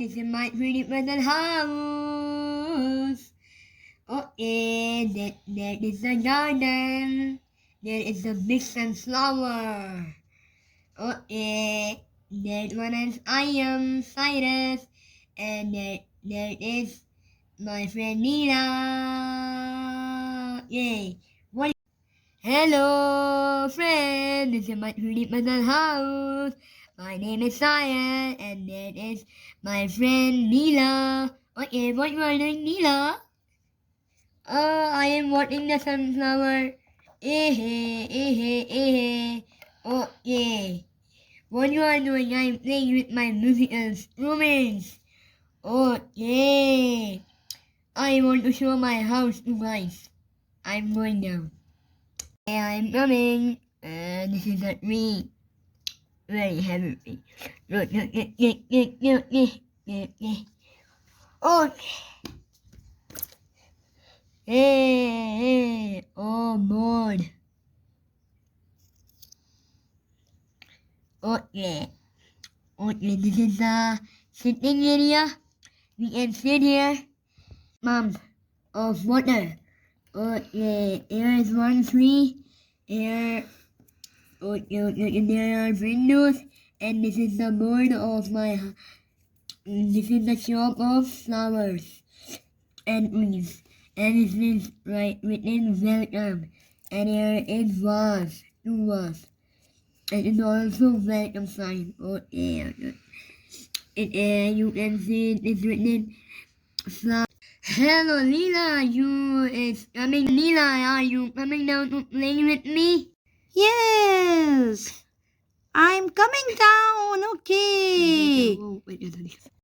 this is my pretty little house. Okay, that is the garden. There is a big sunflower. Okay, that one is I am Cyrus, and there is my friend Nina. Yay! What? Hello, friend. This is my pretty little house. My name is Cyrus, and that is my friend Nila. Okay, what you are doing, Nila? I am watering the sunflower. Okay. What you are doing? I am playing with my musical instruments. Okay. I want to show my house to guys. I'm going down. Okay, I'm coming. This is a tree. Very heavy tree. Look. Oh. Hey. Oh, Lord. Okay. Okay, this is the sitting area. We can sit here. Mom, of water. Okay, here is one tree. Here, okay, there are windows. And this is the board of my, this is the shop of flowers and leaves. And this is right written welcome. And here is vase, two vase. And it's also welcome sign. Okay, you can see it is written flower. Hello, Leela. You is coming. Leela, are you coming down to play with me? Yes, I'm coming down. Okay. Oh, wait.